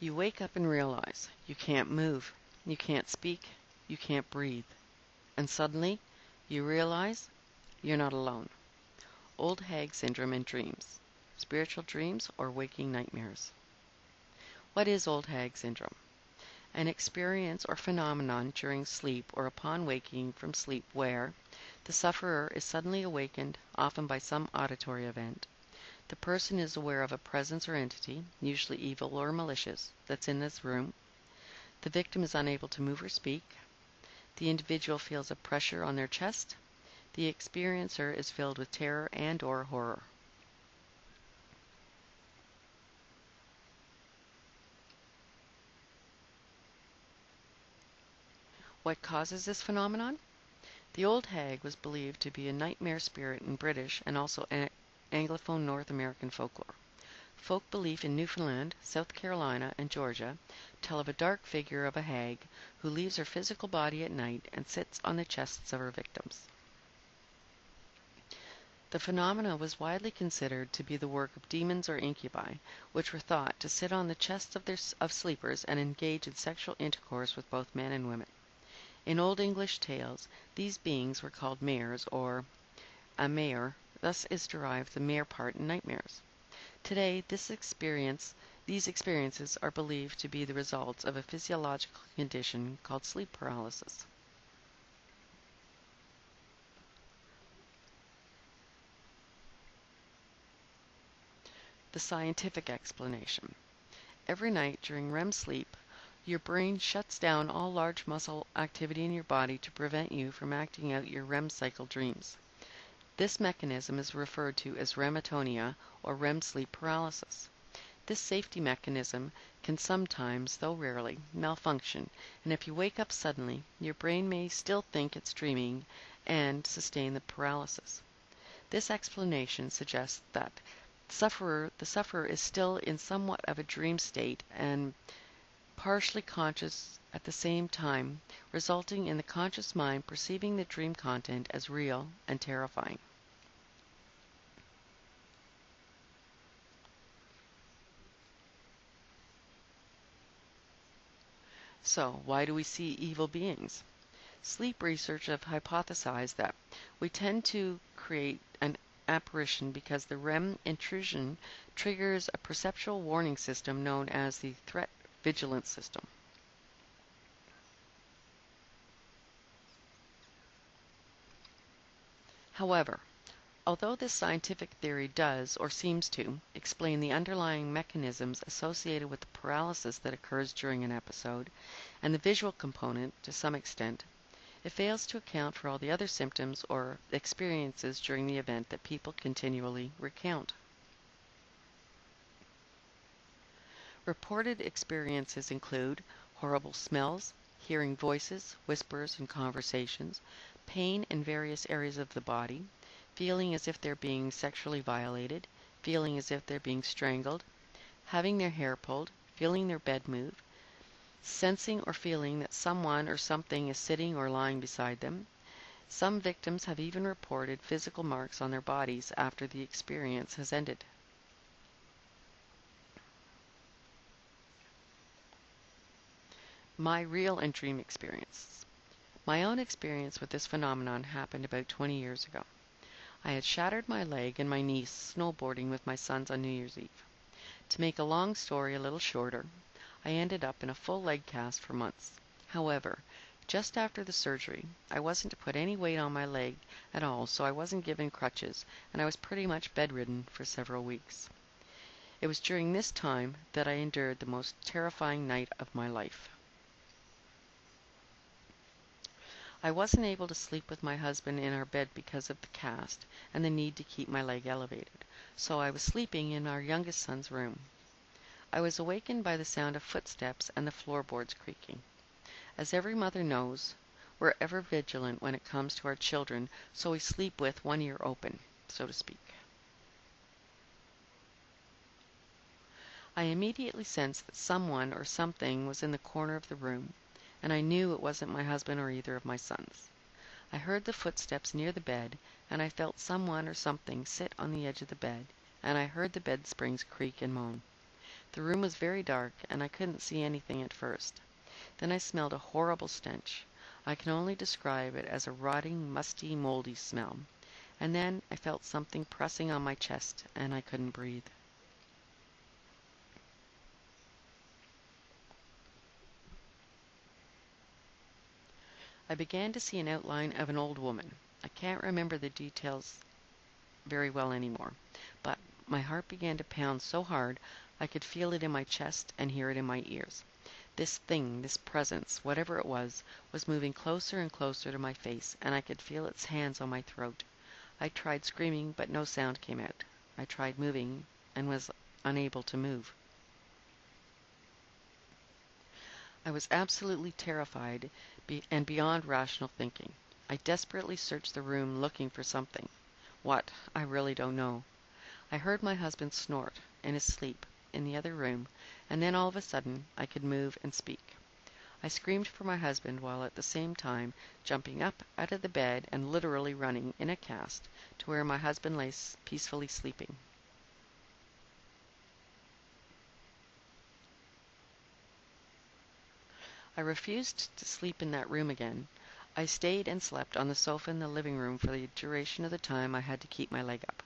You wake up and realize you can't move, you can't speak, you can't breathe. And suddenly, you realize you're not alone. Old Hag Syndrome and Dreams. Spiritual dreams or waking nightmares. What is Old Hag Syndrome? An experience or phenomenon during sleep or upon waking from sleep where the sufferer is suddenly awakened, often by some auditory event. The person is aware of a presence or entity, usually evil or malicious, that's in this room. The victim is unable to move or speak. The individual feels a pressure on their chest. The experiencer is filled with terror and/or horror. What causes this phenomenon? The old hag was believed to be a nightmare spirit in British and also Anglophone North American folklore. Folk belief in Newfoundland, South Carolina, and Georgia tell of a dark figure of a hag who leaves her physical body at night and sits on the chests of her victims. The phenomena was widely considered to be the work of demons or incubi, which were thought to sit on the chests of sleepers and engage in sexual intercourse with both men and women. In Old English tales, these beings were called mares or a mare, thus is derived the mare part in nightmares. Today, these experiences are believed to be the results of a physiological condition called sleep paralysis. The scientific explanation. Every night during REM sleep, your brain shuts down all large muscle activity in your body to prevent you from acting out your REM cycle dreams. This mechanism is referred to as REM atonia or REM sleep paralysis. This safety mechanism can sometimes, though rarely, malfunction, and if you wake up suddenly, your brain may still think it's dreaming and sustain the paralysis. This explanation suggests that the sufferer is still in somewhat of a dream state and partially conscious at the same time, resulting in the conscious mind perceiving the dream content as real and terrifying. So, why do we see evil beings? Sleep research have hypothesized that we tend to create an apparition because the REM intrusion triggers a perceptual warning system known as the threat vigilance system. However, although this scientific theory does, or seems to, explain the underlying mechanisms associated with the paralysis that occurs during an episode, and the visual component to some extent, it fails to account for all the other symptoms or experiences during the event that people continually recount. Reported experiences include horrible smells, hearing voices, whispers, and conversations, pain in various areas of the body, feeling as if they're being sexually violated, feeling as if they're being strangled, having their hair pulled, feeling their bed move, sensing or feeling that someone or something is sitting or lying beside them. Some victims have even reported physical marks on their bodies after the experience has ended. My real and dream experience. My own experience with this phenomenon happened about 20 years ago. I had shattered my leg and my knee snowboarding with my sons on New Year's Eve. To make a long story a little shorter, I ended up in a full leg cast for months. However, just after the surgery, I wasn't to put any weight on my leg at all, so I wasn't given crutches, and I was pretty much bedridden for several weeks. It was during this time that I endured the most terrifying night of my life. I wasn't able to sleep with my husband in our bed because of the cast and the need to keep my leg elevated, so I was sleeping in our youngest son's room. I was awakened by the sound of footsteps and the floorboards creaking. As every mother knows, we're ever vigilant when it comes to our children, so we sleep with one ear open, so to speak. I immediately sensed that someone or something was in the corner of the room, and I knew it wasn't my husband or either of my sons. I heard the footsteps near the bed, and I felt someone or something sit on the edge of the bed, and I heard the bed springs creak and moan. The room was very dark, and I couldn't see anything at first. Then I smelled a horrible stench. I can only describe it as a rotting, musty, moldy smell. And then I felt something pressing on my chest, and I couldn't breathe. I began to see an outline of an old woman. I can't remember the details very well anymore, but my heart began to pound so hard I could feel it in my chest and hear it in my ears. This thing, this presence, whatever it was moving closer and closer to my face, and I could feel its hands on my throat. I tried screaming, but no sound came out. I tried moving and was unable to move. I was absolutely terrified and beyond rational thinking. I desperately searched the room looking for something. What? I really don't know. I heard my husband snort in his sleep in the other room, and then all of a sudden I could move and speak. I screamed for my husband while at the same time jumping up out of the bed and literally running in a cast to where my husband lay peacefully sleeping. I refused to sleep in that room again. I stayed and slept on the sofa in the living room for the duration of the time I had to keep my leg up.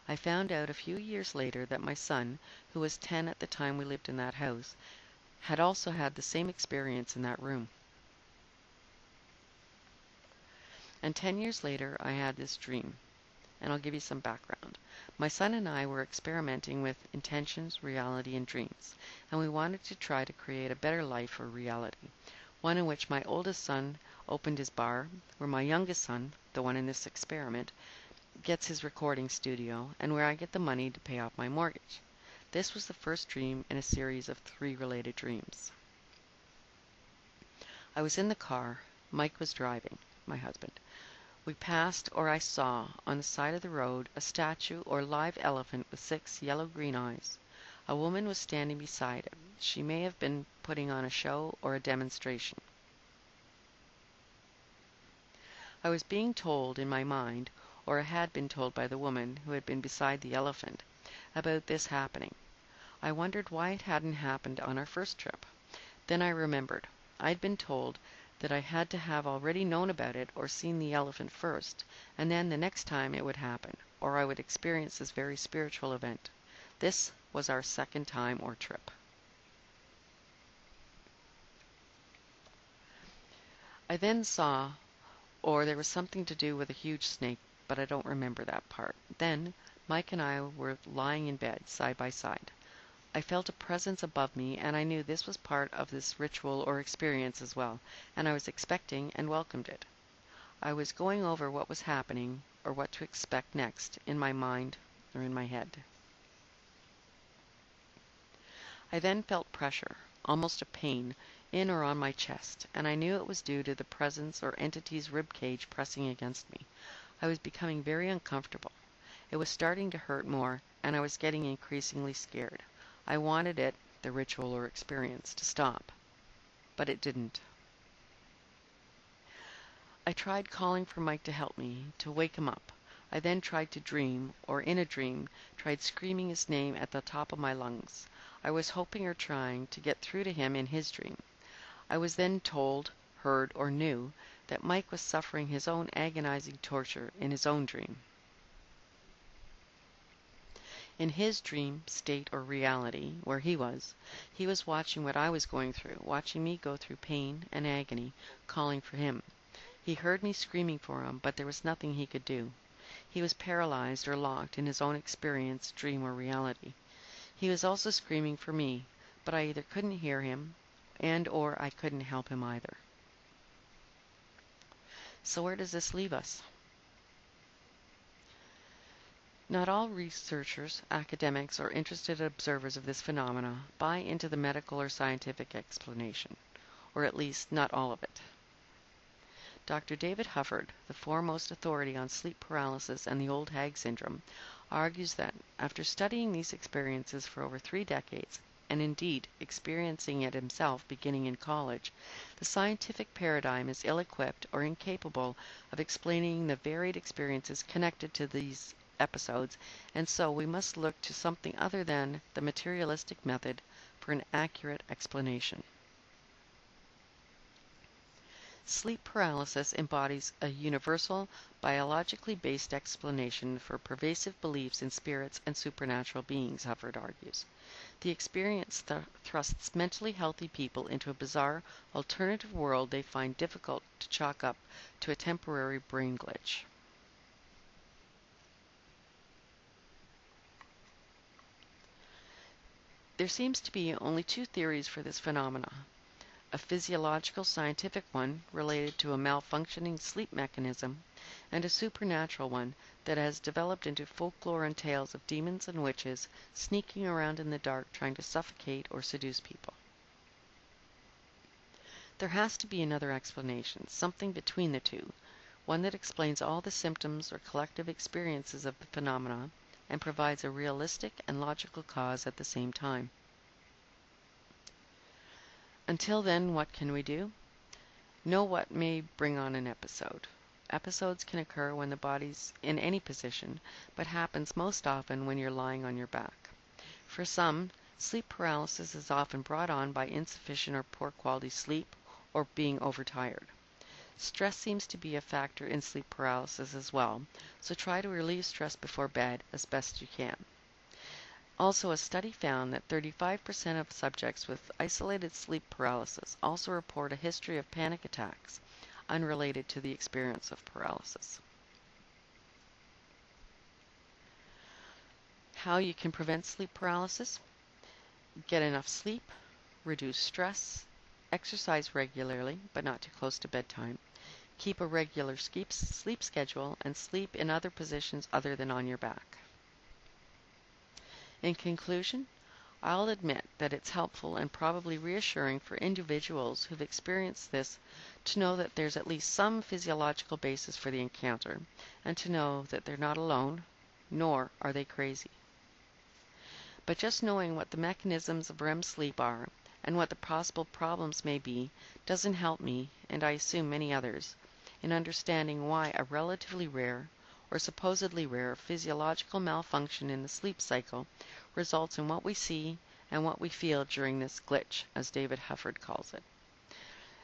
I found out a few years later that my son, who was 10 at the time we lived in that house, had also had the same experience in that room. And 10 years later, I had this dream, and I'll give you some background. My son and I were experimenting with intentions, reality, and dreams, and we wanted to try to create a better life or reality, one in which my oldest son opened his bar, where my youngest son, the one in this experiment, gets his recording studio, and where I get the money to pay off my mortgage. This was the first dream in a series of 3 related dreams. I was in the car. Mike was driving, my husband. We passed, or I saw, on the side of the road, a statue or live elephant with 6 yellow-green eyes. A woman was standing beside it. She may have been putting on a show or a demonstration. I was being told in my mind, or I had been told by the woman who had been beside the elephant, about this happening. I wondered why it hadn't happened on our first trip. Then I remembered. I'd been told that I had to have already known about it or seen the elephant first, and then the next time it would happen, or I would experience this very spiritual event. This was our second time or trip. I then saw, or there was something to do with a huge snake, but I don't remember that part. Then Mike and I were lying in bed, side by side. I felt a presence above me, and I knew this was part of this ritual or experience as well, and I was expecting and welcomed it. I was going over what was happening, or what to expect next, in my mind or in my head. I then felt pressure, almost a pain, in or on my chest, and I knew it was due to the presence or entity's rib cage pressing against me. I was becoming very uncomfortable. It was starting to hurt more, and I was getting increasingly scared. I wanted it, the ritual or experience, to stop, but it didn't. I tried calling for Mike to help me, to wake him up. I then tried to dream, or in a dream, tried screaming his name at the top of my lungs. I was hoping or trying to get through to him in his dream. I was then told, heard, or knew that Mike was suffering his own agonizing torture in his own dream. In his dream state or reality, where he was watching what I was going through, watching me go through pain and agony, calling for him. He heard me screaming for him, but there was nothing he could do. He was paralyzed or locked in his own experience, dream, or reality. He was also screaming for me, but I either couldn't hear him or I couldn't help him either. So where does this leave us? Not all researchers, academics, or interested observers of this phenomena buy into the medical or scientific explanation, or at least not all of it. Dr. David Hufford, the foremost authority on sleep paralysis and the old Hag syndrome, argues that, after studying these experiences for over 3 decades, and indeed experiencing it himself beginning in college, the scientific paradigm is ill-equipped or incapable of explaining the varied experiences connected to these episodes, and so we must look to something other than the materialistic method for an accurate explanation. Sleep paralysis embodies a universal, biologically based explanation for pervasive beliefs in spirits and supernatural beings, Hufford argues. The experience thrusts mentally healthy people into a bizarre, alternative world they find difficult to chalk up to a temporary brain glitch. There seems to be only two theories for this phenomena: a physiological scientific one related to a malfunctioning sleep mechanism, and a supernatural one that has developed into folklore and tales of demons and witches sneaking around in the dark trying to suffocate or seduce people. There has to be another explanation, something between the two, one that explains all the symptoms or collective experiences of the phenomena and provides a realistic and logical cause at the same time. Until then, what can we do? Know what may bring on an episode. Episodes can occur when the body's in any position, but happens most often when you're lying on your back. For some, sleep paralysis is often brought on by insufficient or poor quality sleep or being overtired. Stress seems to be a factor in sleep paralysis as well, so try to relieve stress before bed as best you can. Also, a study found that 35% of subjects with isolated sleep paralysis also report a history of panic attacks unrelated to the experience of paralysis. How you can prevent sleep paralysis: get enough sleep, reduce stress, exercise regularly but not too close to bedtime, keep a regular sleep schedule, and sleep in other positions other than on your back. In conclusion, I'll admit that it's helpful and probably reassuring for individuals who've experienced this to know that there's at least some physiological basis for the encounter, and to know that they're not alone, nor are they crazy. But just knowing what the mechanisms of REM sleep are and what the possible problems may be doesn't help me, and I assume many others, in understanding why a relatively rare or supposedly rare physiological malfunction in the sleep cycle results in what we see and what we feel during this glitch, as David Hufford calls it,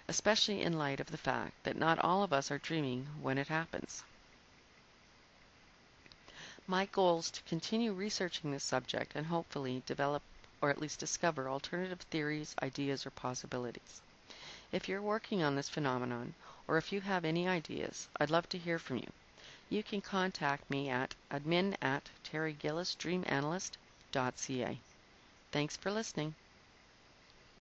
especially in light of the fact that not all of us are dreaming when it happens. My goal is to continue researching this subject and hopefully develop or at least discover alternative theories, ideas, or possibilities. If you're working on this phenomenon, or if you have any ideas, I'd love to hear from you. You can contact me at admin@terrygillisdreamanalyst.ca. Thanks for listening.